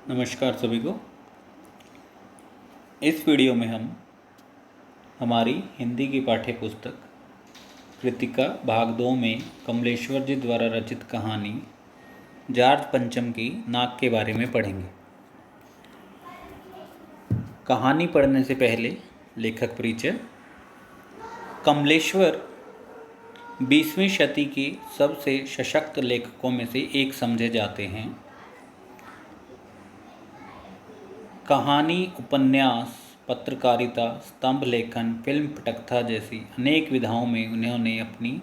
नमस्कार सभी को। इस वीडियो में हम हमारी हिंदी की पाठ्य पुस्तक कृतिका भाग 2 में कमलेश्वर जी द्वारा रचित कहानी जॉर्ज पंचम की नाक के बारे में पढ़ेंगे। कहानी पढ़ने से पहले लेखक परिचय। कमलेश्वर 20वीं शती के सबसे सशक्त लेखकों में से एक समझे जाते हैं। कहानी, उपन्यास, पत्रकारिता, स्तंभ लेखन, फिल्म पटकथा जैसी अनेक विधाओं में उन्होंने अपनी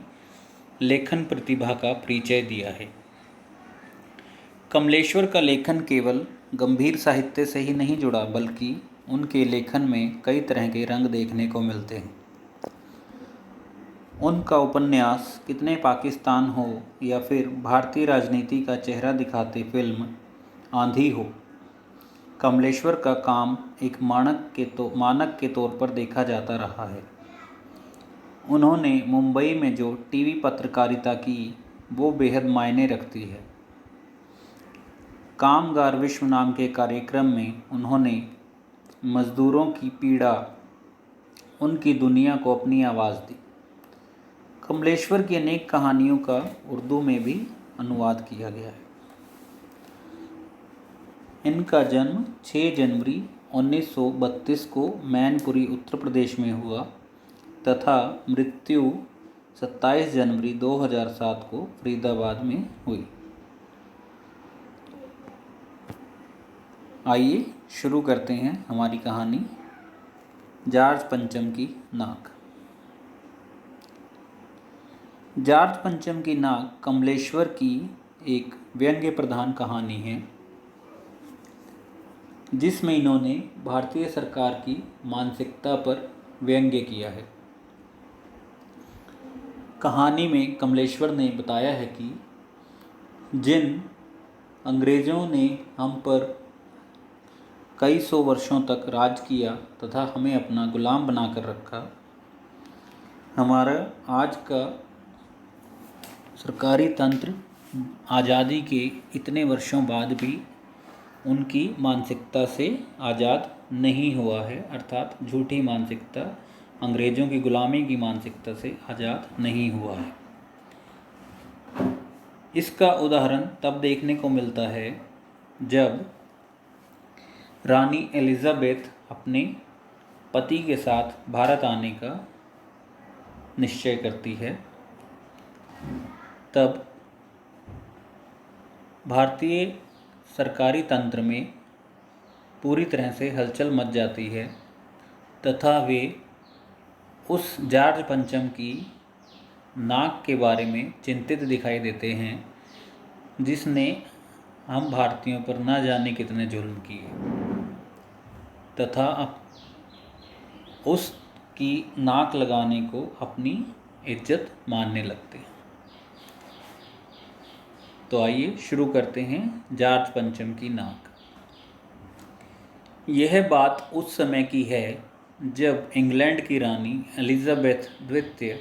लेखन प्रतिभा का परिचय दिया है। कमलेश्वर का लेखन केवल गंभीर साहित्य से ही नहीं जुड़ा, बल्कि उनके लेखन में कई तरह के रंग देखने को मिलते हैं। उनका उपन्यास कितने पाकिस्तान हो या फिर भारतीय राजनीति का चेहरा दिखाती फिल्म आंधी हो, कमलेश्वर का काम एक मानक के तौर पर देखा जाता रहा है। उन्होंने मुंबई में जो टीवी पत्रकारिता की, वो बेहद मायने रखती है। कामगार विश्व नाम के कार्यक्रम में उन्होंने मज़दूरों की पीड़ा, उनकी दुनिया को अपनी आवाज़ दी। कमलेश्वर की अनेक कहानियों का उर्दू में भी अनुवाद किया गया है। इनका जन्म 6 जनवरी 1932 को मैनपुरी उत्तर प्रदेश में हुआ तथा मृत्यु 27 जनवरी 2007 को फरीदाबाद में हुई। आइए शुरू करते हैं हमारी कहानी जॉर्ज पंचम की नाक। जॉर्ज पंचम की नाक कमलेश्वर की एक व्यंग्य प्रधान कहानी है, जिसमें इन्होंने भारतीय सरकार की मानसिकता पर व्यंग्य किया है। कहानी में कमलेश्वर ने बताया है कि जिन अंग्रेज़ों ने हम पर कई सौ वर्षों तक राज किया तथा हमें अपना गुलाम बनाकर रखा, हमारा आज का सरकारी तंत्र आज़ादी के इतने वर्षों बाद भी उनकी मानसिकता से आज़ाद नहीं हुआ है, अर्थात झूठी मानसिकता, अंग्रेज़ों की गुलामी की मानसिकता से आज़ाद नहीं हुआ है। इसका उदाहरण तब देखने को मिलता है जब रानी एलिज़ाबेथ अपने पति के साथ भारत आने का निश्चय करती है। तब भारतीय सरकारी तंत्र में पूरी तरह से हलचल मच जाती है तथा वे उस जॉर्ज पंचम की नाक के बारे में चिंतित दिखाई देते हैं, जिसने हम भारतीयों पर ना जाने कितने जुल्म किए, तथा उसकी नाक लगाने को अपनी इज्जत मानने लगते हैं। तो आइए शुरू करते हैं जॉर्ज पंचम की नाक। यह बात उस समय की है जब इंग्लैंड की रानी एलिज़ाबेथ द्वितीय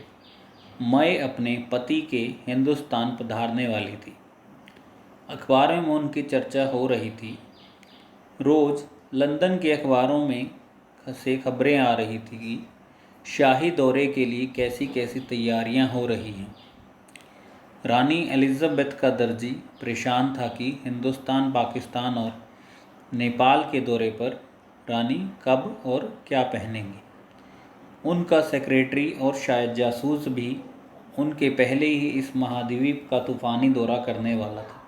मई अपने पति के हिंदुस्तान पधारने वाली थी। अखबारों में उनकी चर्चा हो रही थी। रोज़ लंदन के अखबारों में से खबरें आ रही थी कि शाही दौरे के लिए कैसी कैसी तैयारियां हो रही हैं। रानी एलिज़ाबेथ का दर्जी परेशान था कि हिंदुस्तान, पाकिस्तान और नेपाल के दौरे पर रानी कब और क्या पहनेंगी। उनका सेक्रेटरी और शायद जासूस भी उनके पहले ही इस महाद्वीप का तूफ़ानी दौरा करने वाला था।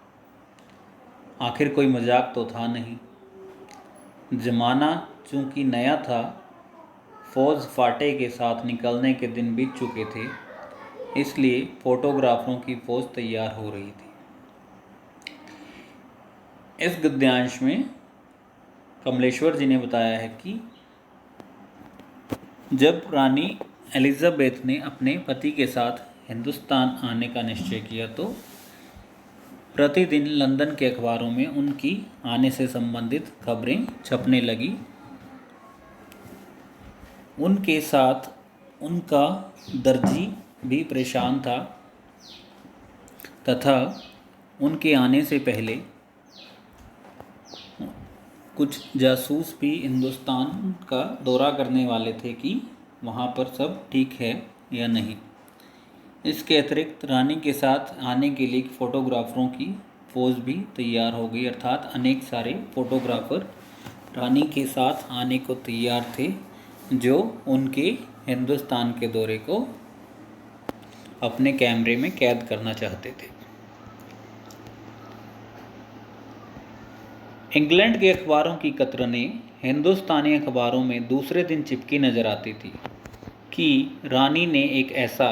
आखिर कोई मजाक तो था नहीं। ज़माना चूँकि नया था, फौज फाटे के साथ निकलने के दिन बीत चुके थे, इसलिए फोटोग्राफरों की फ़ौज तैयार हो रही थी। इस गद्यांश में कमलेश्वर जी ने बताया है कि जब रानी एलिज़ाबेथ ने अपने पति के साथ हिंदुस्तान आने का निश्चय किया, तो प्रतिदिन लंदन के अखबारों में उनकी आने से संबंधित खबरें छपने लगी। उनके साथ उनका दर्जी भी परेशान था तथा उनके आने से पहले कुछ जासूस भी हिंदुस्तान का दौरा करने वाले थे कि वहाँ पर सब ठीक है या नहीं। इसके अतिरिक्त रानी के साथ आने के लिए फ़ोटोग्राफरों की पोज भी तैयार हो गई, अर्थात अनेक सारे फोटोग्राफर रानी के साथ आने को तैयार थे जो उनके हिंदुस्तान के दौरे को अपने कैमरे में कैद करना चाहते थे। इंग्लैंड के अखबारों की कतरनें हिंदुस्तानी अखबारों में दूसरे दिन चिपकी नज़र आती थी कि रानी ने एक ऐसा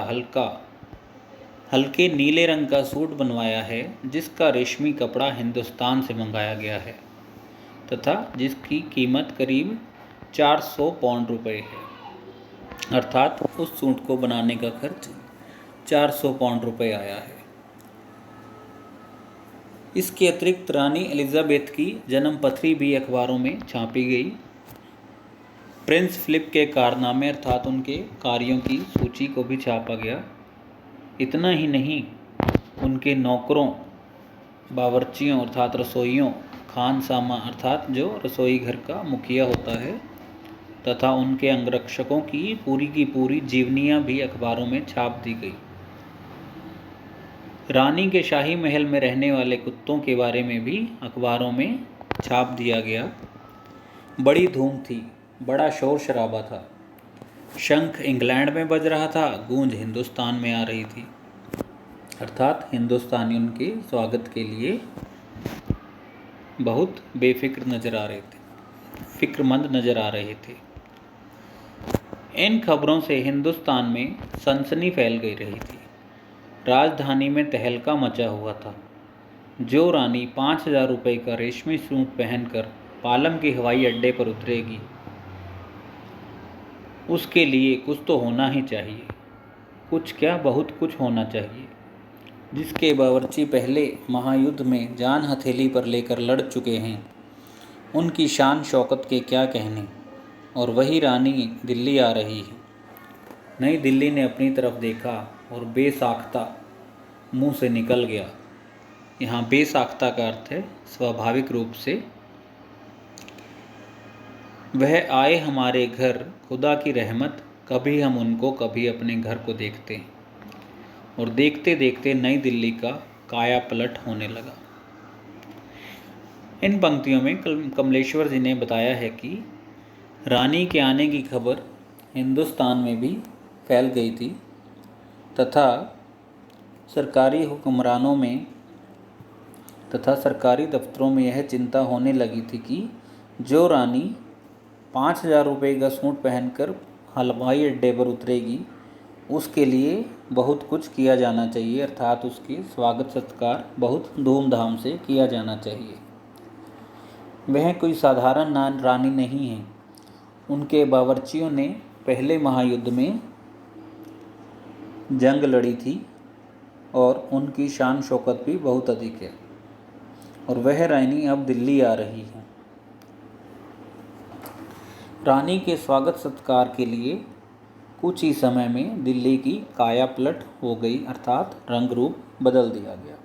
हल्के नीले रंग का सूट बनवाया है जिसका रेशमी कपड़ा हिंदुस्तान से मंगाया गया है तथा जिसकी कीमत करीब 400 पाउंड रुपये है, अर्थात उस सूट को बनाने का खर्च 400 पाउंड रुपये आया है। इसके अतिरिक्त रानी एलिजाबेथ की जन्मपत्री भी अखबारों में छापी गई। प्रिंस फिलिप के कारनामे अर्थात उनके कार्यों की सूची को भी छापा गया। इतना ही नहीं, उनके नौकरों, बावर्चियों अर्थात रसोइयों, खानसामा अर्थात जो रसोई घर का मुखिया होता है, तथा उनके अंगरक्षकों की पूरी जीवनियाँ भी अखबारों में छाप दी गई। रानी के शाही महल में रहने वाले कुत्तों के बारे में भी अखबारों में छाप दिया गया। बड़ी धूम थी, बड़ा शोर शराबा था। शंख इंग्लैंड में बज रहा था, गूंज हिंदुस्तान में आ रही थी, अर्थात हिंदुस्तानी उनके स्वागत के लिए बहुत बेफिक्र नज़र आ रहे थे, फिक्रमंद नज़र आ रहे थे। इन खबरों से हिंदुस्तान में सनसनी फैल गई रही थी। राजधानी में तहलका मचा हुआ था। जो रानी 5,000 रुपये का रेशमी सूट पहनकर पालम के हवाई अड्डे पर उतरेगी, उसके लिए कुछ तो होना ही चाहिए, कुछ क्या बहुत कुछ होना चाहिए। जिसके बावर्ची पहले महायुद्ध में जान हथेली पर लेकर लड़ चुके हैं, उनकी शान शौकत के क्या कहने, और वही रानी दिल्ली आ रही है। नई दिल्ली ने अपनी तरफ देखा और बेसाख्ता मुंह से निकल गया। यहाँ बेसाख्ता का अर्थ है स्वाभाविक रूप से। वह आए हमारे घर, खुदा की रहमत, कभी हम उनको कभी अपने घर को देखते हैं। और देखते देखते नई दिल्ली का काया पलट होने लगा। इन पंक्तियों में कमलेश्वर जी ने बताया है कि रानी के आने की खबर हिंदुस्तान में भी फैल गई थी तथा सरकारी हुक्मरानों में तथा सरकारी दफ्तरों में यह चिंता होने लगी थी कि जो रानी 5,000 रुपये का सूट पहनकर हवाई अड्डे पर उतरेगी, उसके लिए बहुत कुछ किया जाना चाहिए, अर्थात उसके स्वागत सत्कार बहुत धूमधाम से किया जाना चाहिए। वह कोई साधारण रानी नहीं है। उनके बावर्चियों ने पहले महायुद्ध में जंग लड़ी थी और उनकी शान शौकत भी बहुत अधिक है, और वह रानी अब दिल्ली आ रही है। रानी के स्वागत सत्कार के लिए कुछ ही समय में दिल्ली की काया पलट हो गई, अर्थात रंग रूप बदल दिया गया।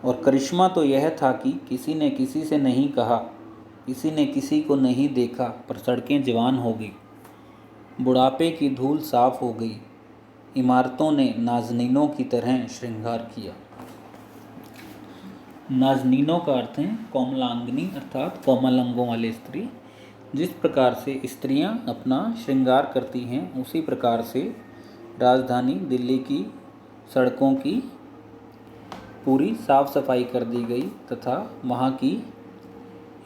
और करिश्मा तो यह था कि किसी ने किसी से नहीं कहा, किसी ने किसी को नहीं देखा, पर सड़कें जवान हो गई, बुढ़ापे की धूल साफ हो गई, इमारतों ने नाजनीनों की तरह श्रृंगार किया। नाजनीनों का अर्थ है कोमलांगनी, अर्थात कोमल अंगों वाली स्त्री। जिस प्रकार से स्त्रियां अपना श्रृंगार करती हैं, उसी प्रकार से राजधानी दिल्ली की सड़कों की पूरी साफ सफाई कर दी गई तथा वहाँ की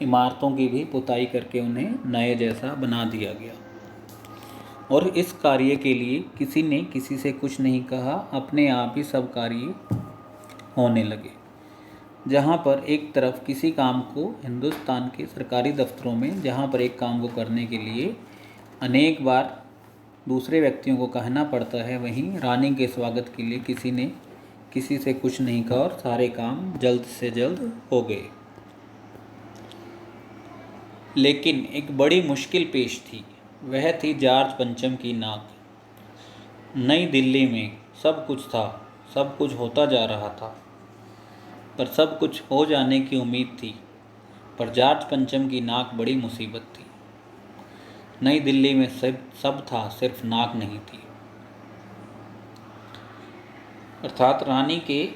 इमारतों की भी पुताई करके उन्हें नए जैसा बना दिया गया। और इस कार्य के लिए किसी ने किसी से कुछ नहीं कहा, अपने आप ही सब कार्य होने लगे। जहाँ पर एक तरफ किसी काम को हिंदुस्तान के सरकारी दफ्तरों में, जहाँ पर एक काम को करने के लिए अनेक बार दूसरे व्यक्तियों को कहना पड़ता है, वहीं रानी के स्वागत के लिए किसी ने किसी से कुछ नहीं कहा और सारे काम जल्द से जल्द हो गए। लेकिन एक बड़ी मुश्किल पेश थी, वह थी जॉर्ज पंचम की नाक। नई दिल्ली में सब कुछ था, सब कुछ होता जा रहा था, पर सब कुछ हो जाने की उम्मीद थी, पर जॉर्ज पंचम की नाक बड़ी मुसीबत थी। नई दिल्ली में सब था, सिर्फ नाक नहीं थी। अर्थात रानी के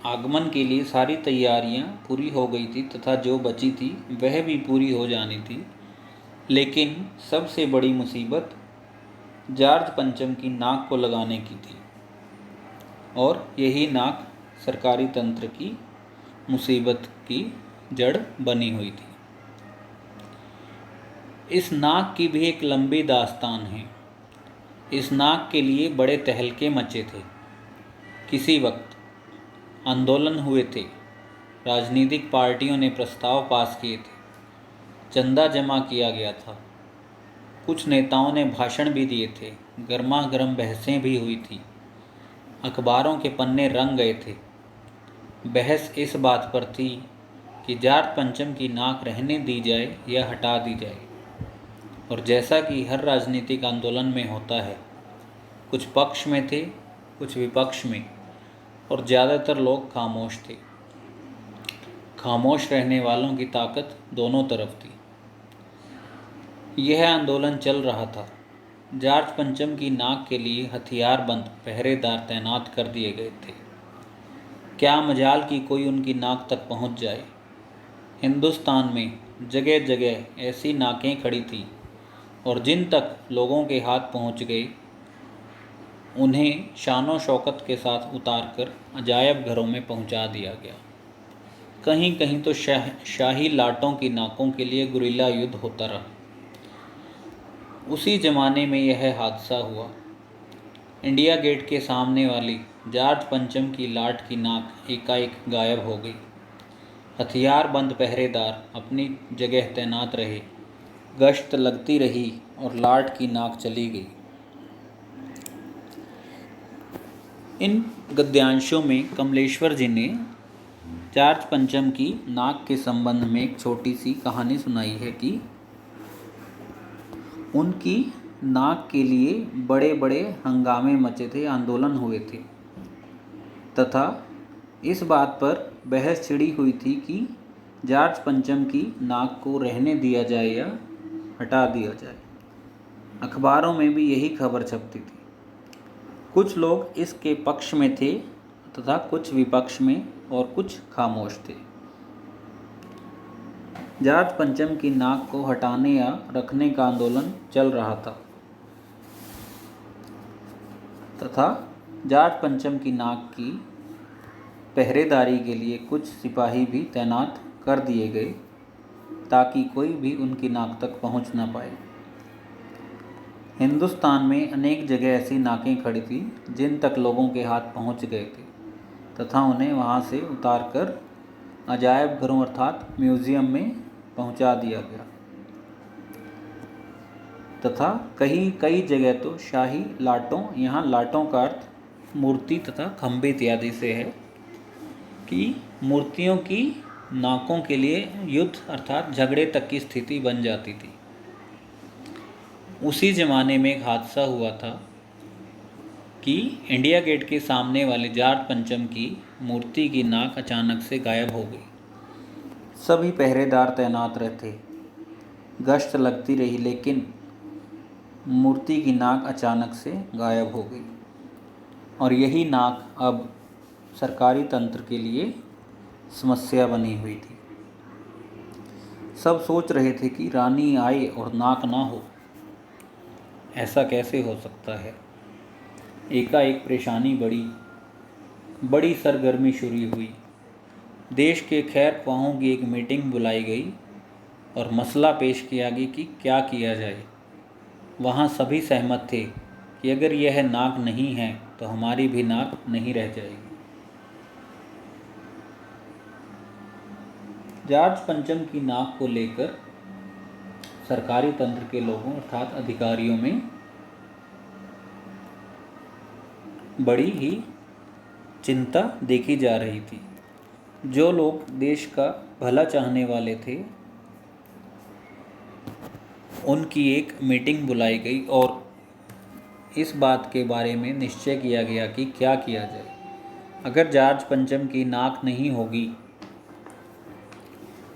आगमन के लिए सारी तैयारियां पूरी हो गई थी तथा जो बची थी वह भी पूरी हो जानी थी, लेकिन सबसे बड़ी मुसीबत जॉर्ज पंचम की नाक को लगाने की थी, और यही नाक सरकारी तंत्र की मुसीबत की जड़ बनी हुई थी। इस नाक की भी एक लंबी दास्तान है। इस नाक के लिए बड़े तहलके मचे थे। किसी वक्त आंदोलन हुए थे, राजनीतिक पार्टियों ने प्रस्ताव पास किए थे, चंदा जमा किया गया था, कुछ नेताओं ने भाषण भी दिए थे, गर्मा गर्म बहसें भी हुई थी, अखबारों के पन्ने रंग गए थे। बहस इस बात पर थी कि जॉर्ज पंचम की नाक रहने दी जाए या हटा दी जाए। और जैसा कि हर राजनीतिक आंदोलन में होता है, कुछ पक्ष में थे, कुछ विपक्ष में, और ज़्यादातर लोग खामोश थे। खामोश रहने वालों की ताकत दोनों तरफ थी। यह आंदोलन चल रहा था। जॉर्ज पंचम की नाक के लिए हथियारबंद पहरेदार तैनात कर दिए गए थे। क्या मजाल कि कोई उनकी नाक तक पहुंच जाए। हिंदुस्तान में जगह जगह ऐसी नाकें खड़ी थीं, और जिन तक लोगों के हाथ पहुंच गए उन्हें शानो शौकत के साथ उतारकर अजायब घरों में पहुंचा दिया गया। कहीं कहीं तो शाही लाटों की नाकों के लिए गुरिल्ला युद्ध होता रहा। उसी ज़माने में यह हादसा हुआ। इंडिया गेट के सामने वाली जॉर्ज पंचम की लाट की नाक एकाएक गायब हो गई। हथियारबंद पहरेदार अपनी जगह तैनात रहे, गश्त लगती रही और लाट की नाक चली गई। इन गद्यांशों में कमलेश्वर जी ने जॉर्ज पंचम की नाक के संबंध में एक छोटी सी कहानी सुनाई है कि उनकी नाक के लिए बड़े बड़े हंगामे मचे थे, आंदोलन हुए थे, तथा इस बात पर बहस छिड़ी हुई थी कि जॉर्ज पंचम की नाक को रहने दिया जाए या हटा दिया जाए। अखबारों में भी यही खबर छपती थी। कुछ लोग इसके पक्ष में थे तथा कुछ विपक्ष में, और कुछ खामोश थे। जॉर्ज पंचम की नाक को हटाने या रखने का आंदोलन चल रहा था, तथा जॉर्ज पंचम की नाक की पहरेदारी के लिए कुछ सिपाही भी तैनात कर दिए गए, ताकि कोई भी उनकी नाक तक पहुंच न पाए। हिंदुस्तान में अनेक जगह ऐसी नाकें खड़ी थी जिन तक लोगों के हाथ पहुंच गए थे, तथा उन्हें वहां से उतारकर अजायब घरों अर्थात म्यूज़ियम में पहुंचा दिया गया, तथा कई जगह तो शाही लाटों, यहाँ लाटों का अर्थ मूर्ति तथा खंभे इत्यादि से है, कि मूर्तियों की नाकों के लिए युद्ध अर्थात झगड़े तक की स्थिति बन जाती थी। उसी ज़माने में एक हादसा हुआ था कि इंडिया गेट के सामने वाले जॉर्ज पंचम की मूर्ति की नाक अचानक से गायब हो गई। सभी पहरेदार तैनात रहते, गश्त लगती रही, लेकिन मूर्ति की नाक अचानक से गायब हो गई। और यही नाक अब सरकारी तंत्र के लिए समस्या बनी हुई थी। सब सोच रहे थे कि रानी आए और नाक ना हो। ऐसा कैसे हो सकता है। एकाएक परेशानी बड़ी सरगर्मी शुरू हुई। देश के खैर ख्वाहों की एक मीटिंग बुलाई गई और मसला पेश किया गया कि क्या किया जाए। वहाँ सभी सहमत थे कि अगर यह नाक नहीं है तो हमारी भी नाक नहीं रह जाएगी। जॉर्ज पंचम की नाक को लेकर सरकारी तंत्र के लोगों अर्थात अधिकारियों में बड़ी ही चिंता देखी जा रही थी। जो लोग देश का भला चाहने वाले थे, उनकी एक मीटिंग बुलाई गई और इस बात के बारे में निश्चय किया गया कि क्या किया जाए। अगर जॉर्ज पंचम की नाक नहीं होगी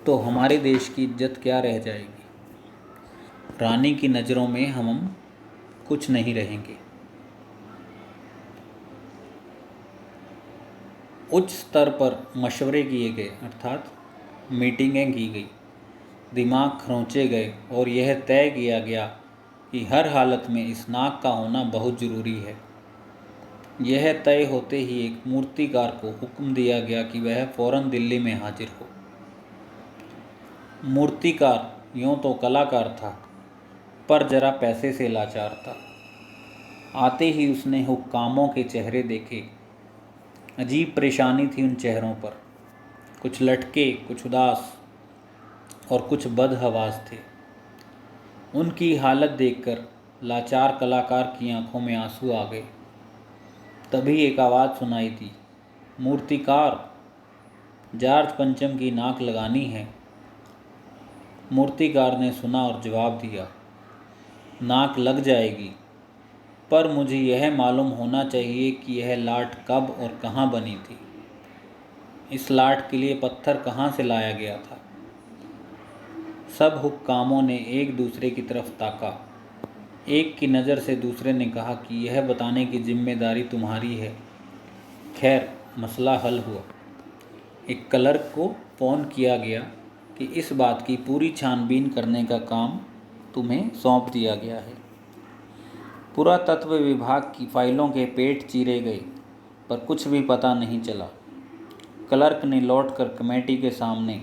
तो हमारे देश की इज्जत क्या रह जाएगी। रानी की नज़रों में हम कुछ नहीं रहेंगे। उच्च स्तर पर मशवरे किए गए, अर्थात मीटिंगें की गई, दिमाग खरोंचे गए और यह तय किया गया कि हर हालत में इस नाक का होना बहुत ज़रूरी है। यह तय होते ही एक मूर्तिकार को हुक्म दिया गया कि वह फौरन दिल्ली में हाजिर हो। मूर्तिकार यूँ तो कलाकार था, पर जरा पैसे से लाचार था। आते ही उसने हुक्कामों के चेहरे देखे। अजीब परेशानी थी उन चेहरों पर, कुछ लटके, कुछ उदास और कुछ बदहवास थे। उनकी हालत देखकर लाचार कलाकार की आंखों में आंसू आ गए। तभी एक आवाज़ सुनाई दी, मूर्तिकार, जॉर्ज पंचम की नाक लगानी है। मूर्तिकार ने सुना और जवाब दिया, नाक लग जाएगी, पर मुझे यह मालूम होना चाहिए कि यह लाट कब और कहाँ बनी थी। इस लाट के लिए पत्थर कहाँ से लाया गया था। सब हुक्कामों ने एक दूसरे की तरफ ताका। एक की नज़र से दूसरे ने कहा कि यह बताने की जिम्मेदारी तुम्हारी है। खैर, मसला हल हुआ। एक क्लर्क को फ़ोन किया गया कि इस बात की पूरी छानबीन करने का काम तुम्हें सौंप दिया गया है। पुरातत्व विभाग की फाइलों के पेट चीरे गए, पर कुछ भी पता नहीं चला। क्लर्क ने लौटकर कमेटी के सामने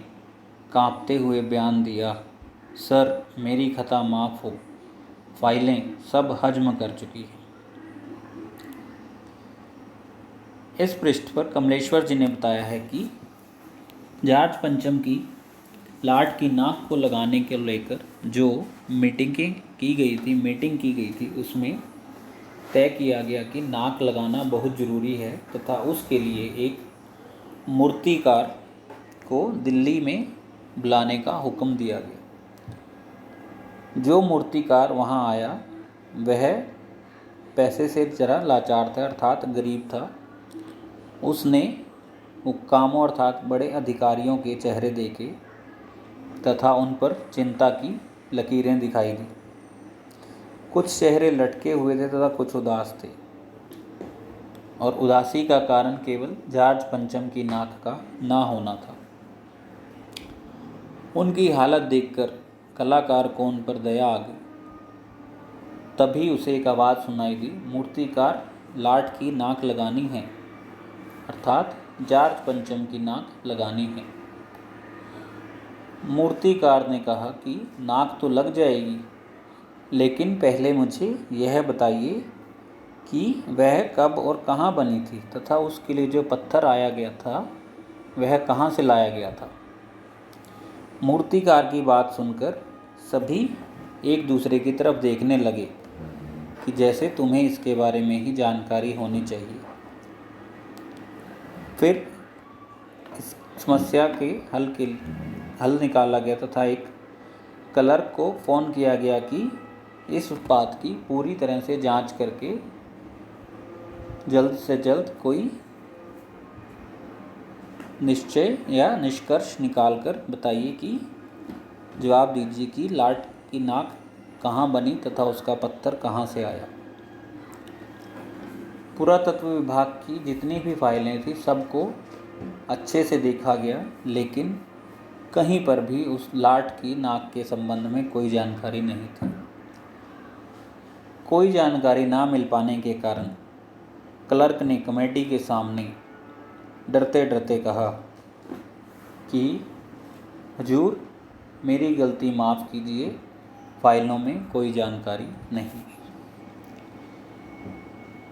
कांपते हुए बयान दिया, सर, मेरी खता माफ़ हो, फाइलें सब हजम कर चुकी हैं। इस पृष्ठ पर कमलेश्वर जी ने बताया है कि जॉर्ज पंचम की लाट की नाक को लगाने के लेकर जो मीटिंग की गई थी, उसमें तय किया गया कि नाक लगाना बहुत ज़रूरी है तथा उसके लिए एक मूर्तिकार को दिल्ली में बुलाने का हुक्म दिया गया। जो मूर्तिकार वहाँ आया वह पैसे से जरा लाचार था, अर्थात गरीब था। उसने हुक्कामों अर्थात बड़े अधिकारियों के चेहरे देखे तथा उन पर चिंता की लकीरें दिखाई दी। कुछ चेहरे लटके हुए थे तथा कुछ उदास थे, और उदासी का कारण केवल जॉर्ज पंचम की नाक का ना होना था। उनकी हालत देखकर कलाकार को उन पर दया आ गई। तभी उसे एक आवाज़ सुनाई दी, मूर्तिकार, लाट की नाक लगानी है, अर्थात जॉर्ज पंचम की नाक लगानी है। मूर्तिकार ने कहा कि नाक तो लग जाएगी, लेकिन पहले मुझे यह बताइए कि वह कब और कहाँ बनी थी तथा उसके लिए जो पत्थर आया गया था वह कहाँ से लाया गया था। मूर्तिकार की बात सुनकर सभी एक दूसरे की तरफ देखने लगे कि जैसे तुम्हें इसके बारे में ही जानकारी होनी चाहिए। फिर इस समस्या के हल निकाला गया तथा एक क्लर्क को फ़ोन किया गया कि इस बात की पूरी तरह से जांच करके जल्द से जल्द कोई निश्चय या निष्कर्ष निकालकर बताइए कि जवाब दीजिए कि लाट की नाक कहाँ बनी तथा उसका पत्थर कहाँ से आया। पुरातत्व विभाग की जितनी भी फाइलें थी सबको अच्छे से देखा गया, लेकिन कहीं पर भी उस लाट की नाक के संबंध में कोई जानकारी नहीं थी। कोई जानकारी ना मिल पाने के कारण क्लर्क ने कमेटी के सामने डरते डरते कहा कि हुजूर, मेरी गलती माफ़ कीजिए, फाइलों में कोई जानकारी नहीं।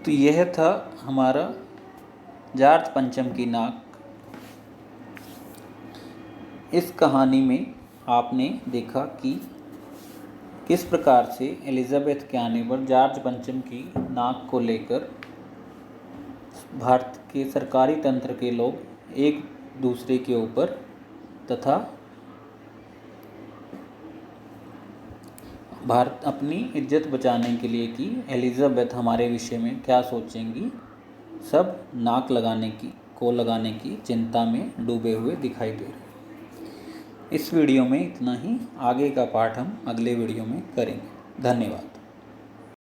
तो यह था हमारा जॉर्ज पंचम की नाक। इस कहानी में आपने देखा कि किस प्रकार से एलिजाबेथ के आने पर जॉर्ज पंचम की नाक को लेकर भारत के सरकारी तंत्र के लोग एक दूसरे के ऊपर तथा भारत अपनी इज्जत बचाने के लिए कि एलिजाबेथ हमारे विषय में क्या सोचेंगी, सब नाक लगाने की चिंता में डूबे हुए दिखाई दे रहे। इस वीडियो में इतना ही। आगे का पाठ हम अगले वीडियो में करेंगे। धन्यवाद।